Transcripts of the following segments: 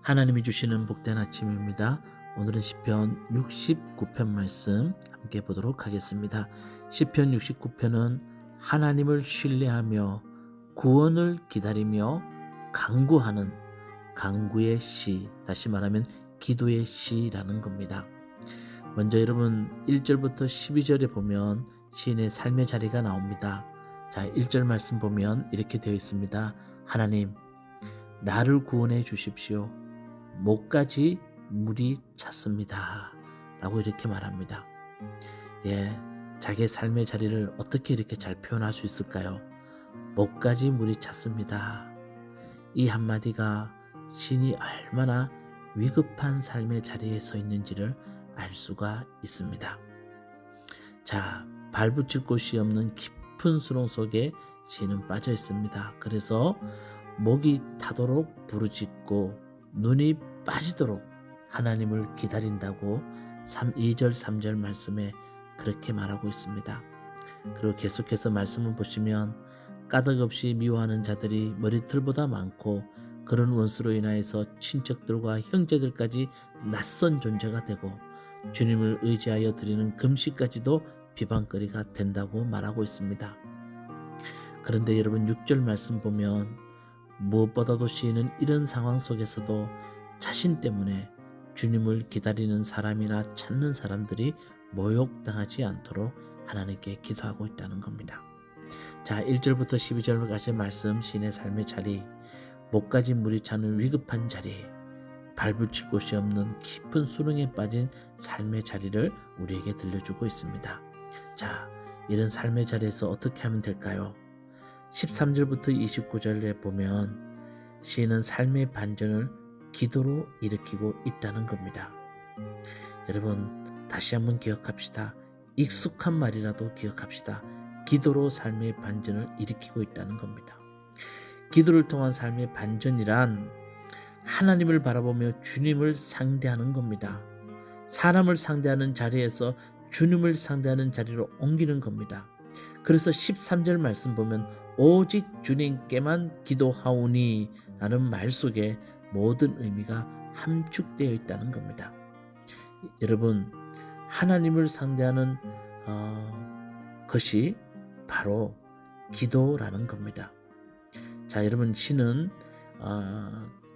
하나님이 주시는 복된 아침입니다. 오늘은 시편 69편 말씀 함께 보도록 하겠습니다. 시편 69편은 하나님을 신뢰하며 구원을 기다리며 간구하는 간구의 시, 다시 말하면 기도의 시라는 겁니다. 먼저 여러분 1절부터 12절에 보면 시인의 삶의 자리가 나옵니다. 자, 1절 말씀 보면 이렇게 되어 있습니다. 하나님, 나를 구원해 주십시오. 목까지 물이 찼습니다. 라고 이렇게 말합니다. 자기의 삶의 자리를 어떻게 이렇게 잘 표현할 수 있을까요? 목까지 물이 찼습니다. 이 한마디가 신이 얼마나 위급한 삶의 자리에 서 있는지를 알 수가 있습니다. 자, 발붙일 곳이 없는 깊은 수렁 속에 신은 빠져 있습니다. 그래서 목이 타도록 부르짖고 눈이 빠지도록 하나님을 기다린다고 2절 3절 말씀에 그렇게 말하고 있습니다. 그리고 계속해서 말씀을 보시면 까닭없이 미워하는 자들이 머리털보다 많고 그런 원수로 인하여서 친척들과 형제들까지 낯선 존재가 되고 주님을 의지하여 드리는 금식까지도 비방거리가 된다고 말하고 있습니다. 그런데 여러분 6절 말씀 보면 무엇보다도 시인은 이런 상황 속에서도 자신 때문에 주님을 기다리는 사람이나 찾는 사람들이 모욕당하지 않도록 하나님께 기도하고 있다는 겁니다. 자, 1절부터 12절까지의 말씀, 시인의 삶의 자리, 목까지 물이 차는 위급한 자리, 발붙일 곳이 없는 깊은 수렁에 빠진 삶의 자리를 우리에게 들려주고 있습니다. 자, 이런 삶의 자리에서 어떻게 하면 될까요? 13절부터 29절에 보면 시인은 삶의 반전을 기도로 일으키고 있다는 겁니다. 여러분 다시 한번 기억합시다. 익숙한 말이라도 기억합시다. 기도로 삶의 반전을 일으키고 있다는 겁니다. 기도를 통한 삶의 반전이란 하나님을 바라보며 주님을 상대하는 겁니다. 사람을 상대하는 자리에서 주님을 상대하는 자리로 옮기는 겁니다. 그래서 13절 말씀 보면 오직 주님께만 기도하오니 라는 말 속에 모든 의미가 함축되어 있다는 겁니다. 여러분 하나님을 상대하는 것이 바로 기도라는 겁니다. 자, 여러분 시는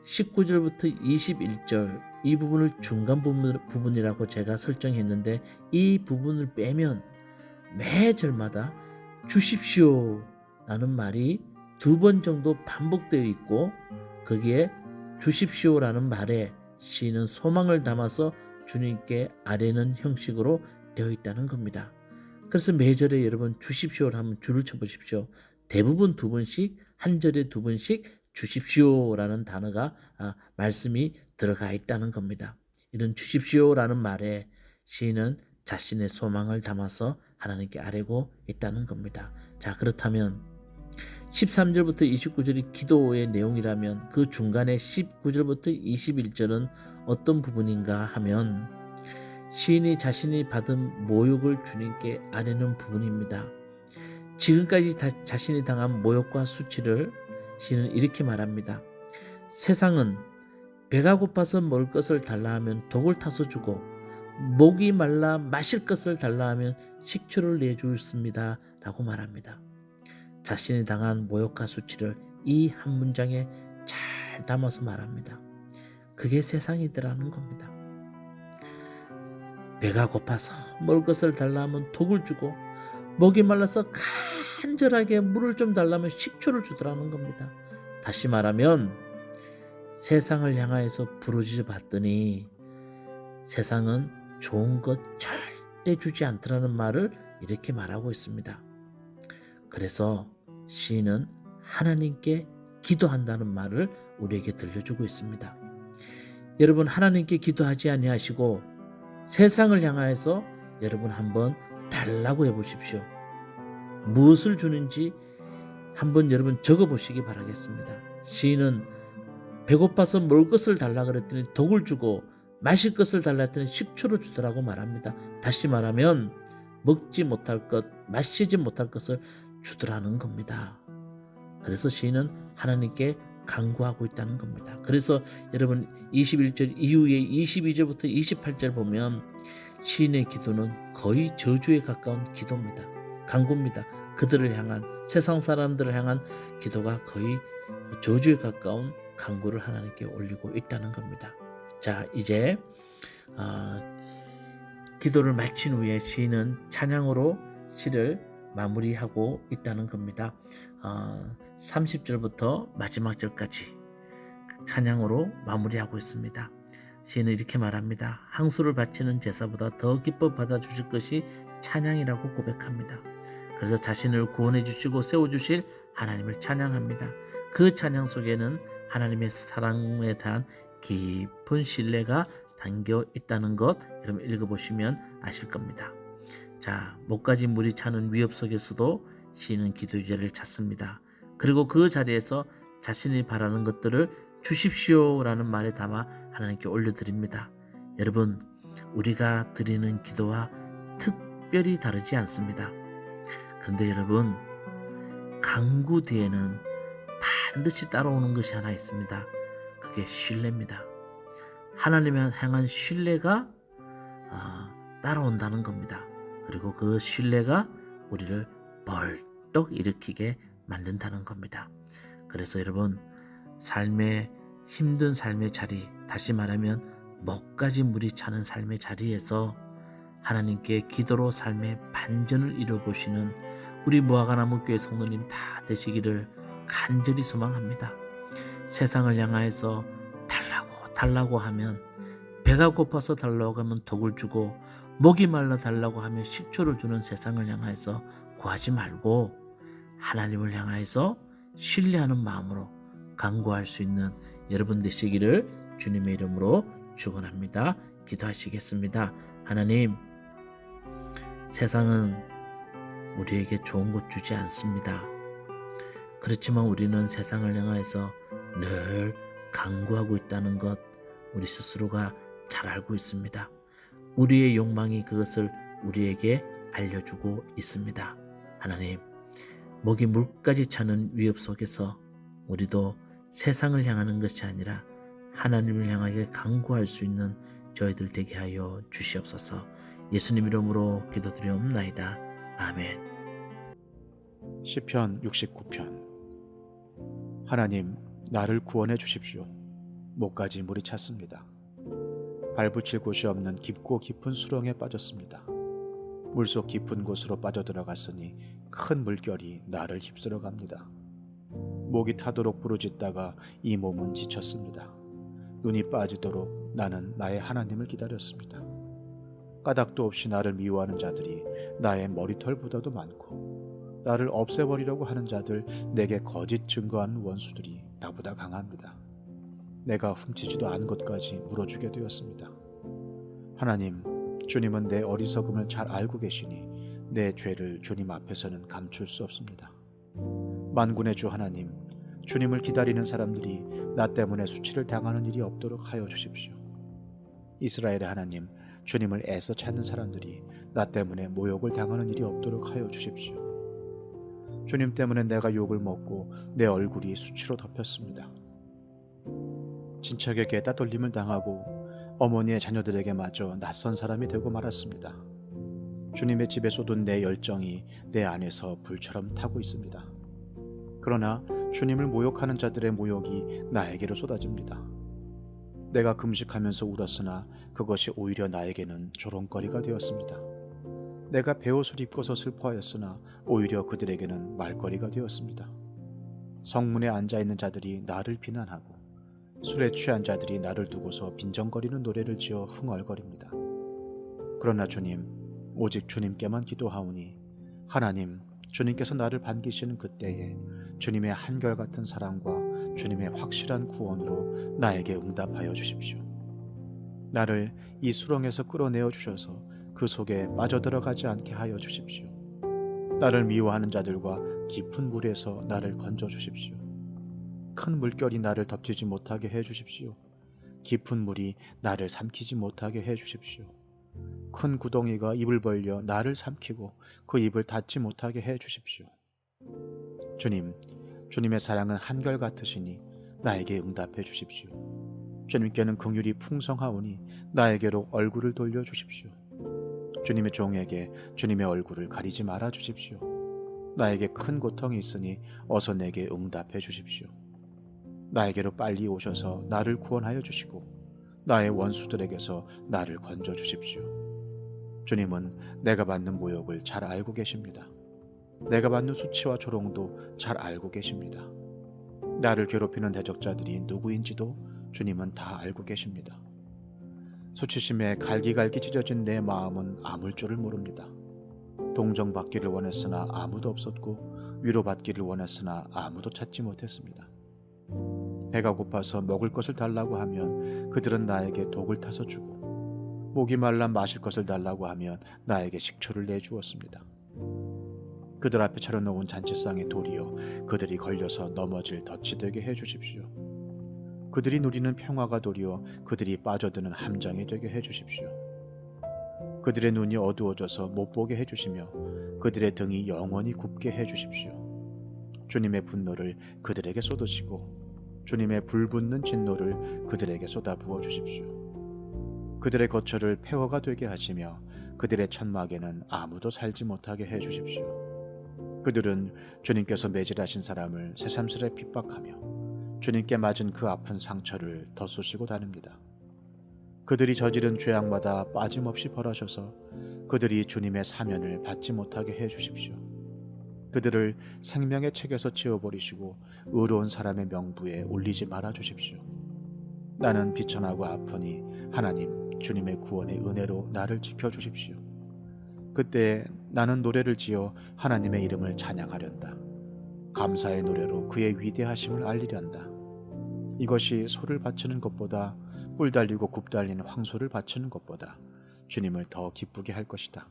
19절부터 21절 이 부분을 중간 부분이라고 제가 설정했는데 이 부분을 빼면 매 절마다 주십시오 라는 말이 2번 정도 반복되어 있고 거기에 주십시오라는 말에 시인은 소망을 담아서 주님께 아뢰는 형식으로 되어 있다는 겁니다. 그래서 매절에 여러분 주십시오를 하면 줄을 쳐보십시오. 대부분 2번씩 한 절에 2번씩 주십시오라는 단어가 말씀이 들어가 있다는 겁니다. 이런 주십시오라는 말에 시인은 자신의 소망을 담아서 하나님께 아뢰고 있다는 겁니다. 자, 그렇다면 13절부터 29절이 기도의 내용이라면 그 중간에 19절부터 21절은 어떤 부분인가 하면 시인이 자신이 받은 모욕을 주님께 아뢰는 부분입니다. 지금까지 자신이 당한 모욕과 수치를 시인은 이렇게 말합니다. 세상은 배가 고파서 먹을 것을 달라 하면 독을 타서 주고 목이 말라 마실 것을 달라 하면 식초를 내주었습니다 라고 말합니다. 자신이 당한 모욕과 수치를 이 한 문장에 잘 담아서 말합니다. 그게 세상이더라는 겁니다. 배가 고파서 먹을 것을 달라 하면 독을 주고 목이 말라서 간절하게 물을 좀 달라면 식초를 주더라는 겁니다. 다시 말하면 세상을 향하여서 부르짖어 봤더니 세상은 좋은 것 절대 주지 않더라는 말을 이렇게 말하고 있습니다. 그래서 시인은 하나님께 기도한다는 말을 우리에게 들려주고 있습니다. 여러분 하나님께 기도하지 아니하시고 세상을 향하여서 여러분 한번 달라고 해보십시오. 무엇을 주는지 한번 여러분 적어보시기 바라겠습니다. 시인은 배고파서 먹을 것을 달라 그랬더니 독을 주고 마실 것을 달라 했더니 식초를 주더라고 말합니다. 다시 말하면 먹지 못할 것, 마시지 못할 것을 주더라는 겁니다. 그래서 시인은 하나님께 간구하고 있다는 겁니다. 그래서 여러분 21절 이후에 22절부터 28절 보면 시인의 기도는 거의 저주에 가까운 기도입니다. 간구입니다. 그들을 향한, 세상 사람들을 향한 기도가 거의 저주에 가까운 간구를 하나님께 올리고 있다는 겁니다. 자, 이제 기도를 마친 후에 시인은 찬양으로 시를 마무리하고 있다는 겁니다. 30절부터 마지막 절까지 찬양으로 마무리하고 있습니다. 시인은 이렇게 말합니다. 항수를 바치는 제사보다 더 기뻐 받아주실 것이 찬양이라고 고백합니다. 그래서 자신을 구원해 주시고 세워주실 하나님을 찬양합니다. 그 찬양 속에는 하나님의 사랑에 대한 깊은 신뢰가 담겨 있다는 것 여러분 읽어보시면 아실 겁니다. 자, 목까지 물이 차는 위협 속에서도 시인은 기도제를 찾습니다. 그리고 그 자리에서 자신이 바라는 것들을 주십시오라는 말에 담아 하나님께 올려드립니다. 여러분, 우리가 드리는 기도와 특별히 다르지 않습니다. 그런데 여러분, 간구 뒤에는 반드시 따라오는 것이 하나 있습니다. 그게 신뢰입니다. 하나님을 향한 신뢰가 따라온다는 겁니다. 그리고 그 신뢰가 우리를 벌떡 일으키게 만든다는 겁니다. 그래서 여러분, 힘든 삶의 자리, 다시 말하면 목까지 물이 차는 삶의 자리에서 하나님께 기도로 삶의 반전을 이뤄보시는 우리 무화과나무 교회 성도님 다 되시기를 간절히 소망합니다. 세상을 향하여서 달라고 하면, 배가 고파서 달라고 하면 독을 주고, 목이 말라 달라고 하면 식초를 주는 세상을 향하여서 구하지 말고 하나님을 향하여서 신뢰하는 마음으로 간구할 수 있는 여러분 되시기를 주님의 이름으로 축원합니다. 기도하시겠습니다. 하나님, 세상은 우리에게 좋은 것 주지 않습니다. 그렇지만 우리는 세상을 향하여서 늘 간구하고 있다는 것 우리 스스로가 잘 알고 있습니다. 우리의 욕망이 그것을 우리에게 알려주고 있습니다. 하나님, 목이 물까지 차는 위협 속에서 우리도 세상을 향하는 것이 아니라 하나님을 향하게 간구할 수 있는 저희들 되게 하여 주시옵소서. 예수님 이름으로 기도드리옵나이다. 아멘. 시편 69편. 하나님, 나를 구원해 주십시오. 목까지 물이 찼습니다. 발붙일 곳이 없는 깊고 깊은 수렁에 빠졌습니다. 물속 깊은 곳으로 빠져들어갔으니 큰 물결이 나를 휩쓸어 갑니다. 목이 타도록 부르짖다가 이 몸은 지쳤습니다. 눈이 빠지도록 나는 나의 하나님을 기다렸습니다. 까닭도 없이 나를 미워하는 자들이 나의 머리털보다도 많고, 나를 없애버리려고 하는 자들, 내게 거짓 증거하는 원수들이 나보다 강합니다. 내가 훔치지도 않은 것까지 물어주게 되었습니다. 하나님, 주님은 내 어리석음을 잘 알고 계시니 내 죄를 주님 앞에서는 감출 수 없습니다. 만군의 주 하나님, 주님을 기다리는 사람들이 나 때문에 수치를 당하는 일이 없도록 하여 주십시오. 이스라엘의 하나님, 주님을 애써 찾는 사람들이 나 때문에 모욕을 당하는 일이 없도록 하여 주십시오. 주님 때문에 내가 욕을 먹고 내 얼굴이 수치로 덮였습니다. 친척에게 따돌림을 당하고 어머니의 자녀들에게 마저 낯선 사람이 되고 말았습니다. 주님의 집에 쏟은 내 열정이 내 안에서 불처럼 타고 있습니다. 그러나 주님을 모욕하는 자들의 모욕이 나에게로 쏟아집니다. 내가 금식하면서 울었으나 그것이 오히려 나에게는 조롱거리가 되었습니다. 내가 베옷을 입고서 슬퍼하였으나 오히려 그들에게는 말거리가 되었습니다. 성문에 앉아있는 자들이 나를 비난하고 술에 취한 자들이 나를 두고서 빈정거리는 노래를 지어 흥얼거립니다. 그러나 주님, 오직 주님께만 기도하오니 하나님, 주님께서 나를 반기시는 그때에 주님의 한결같은 사랑과 주님의 확실한 구원으로 나에게 응답하여 주십시오. 나를 이 수렁에서 끌어내어 주셔서 그 속에 빠져들어가지 않게 하여 주십시오. 나를 미워하는 자들과 깊은 물에서 나를 건져 주십시오. 큰 물결이 나를 덮치지 못하게 해 주십시오. 깊은 물이 나를 삼키지 못하게 해 주십시오. 큰 구덩이가 입을 벌려 나를 삼키고 그 입을 닫지 못하게 해 주십시오. 주님, 주님의 사랑은 한결같으시니 나에게 응답해 주십시오. 주님께는 긍휼이 풍성하오니 나에게로 얼굴을 돌려 주십시오. 주님의 종에게 주님의 얼굴을 가리지 말아 주십시오. 나에게 큰 고통이 있으니 어서 내게 응답해 주십시오. 나에게로 빨리 오셔서 나를 구원하여 주시고 나의 원수들에게서 나를 건져 주십시오. 주님은 내가 받는 모욕을 잘 알고 계십니다. 내가 받는 수치와 조롱도 잘 알고 계십니다. 나를 괴롭히는 대적자들이 누구인지도 주님은 다 알고 계십니다. 수치심에 갈기갈기 찢어진 내 마음은 아물 줄을 모릅니다. 동정받기를 원했으나 아무도 없었고 위로받기를 원했으나 아무도 찾지 못했습니다. 배가 고파서 먹을 것을 달라고 하면 그들은 나에게 독을 타서 주고 목이 말라 마실 것을 달라고 하면 나에게 식초를 내주었습니다. 그들 앞에 차려놓은 잔치상에 도리어 그들이 걸려서 넘어질 덫이 되게 해주십시오. 그들이 누리는 평화가 도리어 그들이 빠져드는 함정이 되게 해주십시오. 그들의 눈이 어두워져서 못 보게 해주시며 그들의 등이 영원히 굽게 해주십시오. 주님의 분노를 그들에게 쏟으시고 주님의 불붙는 진노를 그들에게 쏟아부어 주십시오. 그들의 거처를 폐허가 되게 하시며 그들의 천막에는 아무도 살지 못하게 해주십시오. 그들은 주님께서 매질하신 사람을 새삼스레 핍박하며 주님께 맞은 그 아픈 상처를 덧쏘시고 다닙니다. 그들이 저지른 죄악마다 빠짐없이 벌하셔서 그들이 주님의 사면을 받지 못하게 해주십시오. 그들을 생명의 책에서 지워버리시고 의로운 사람의 명부에 올리지 말아 주십시오. 나는 비천하고 아프니 하나님 주님의 구원의 은혜로 나를 지켜주십시오. 그때 나는 노래를 지어 하나님의 이름을 찬양하련다. 감사의 노래로 그의 위대하심을 알리련다. 이것이 소를 바치는 것보다 뿔 달리고 굽 달리는 황소를 바치는 것보다 주님을 더 기쁘게 할 것이다.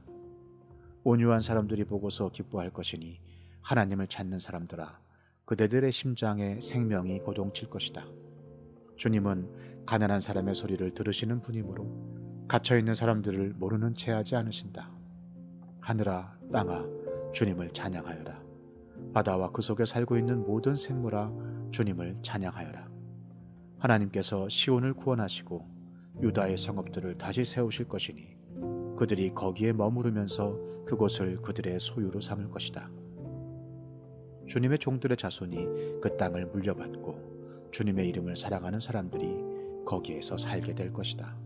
온유한 사람들이 보고서 기뻐할 것이니 하나님을 찾는 사람들아 그대들의 심장에 생명이 고동칠 것이다. 주님은 가난한 사람의 소리를 들으시는 분이므로 갇혀있는 사람들을 모르는 채 하지 않으신다. 하늘아 땅아 주님을 찬양하여라. 바다와 그 속에 살고 있는 모든 생물아 주님을 찬양하여라. 하나님께서 시온을 구원하시고 유다의 성읍들을 다시 세우실 것이니 그들이 거기에 머무르면서 그곳을 그들의 소유로 삼을 것이다. 주님의 종들의 자손이 그 땅을 물려받고 주님의 이름을 사랑하는 사람들이 거기에서 살게 될 것이다.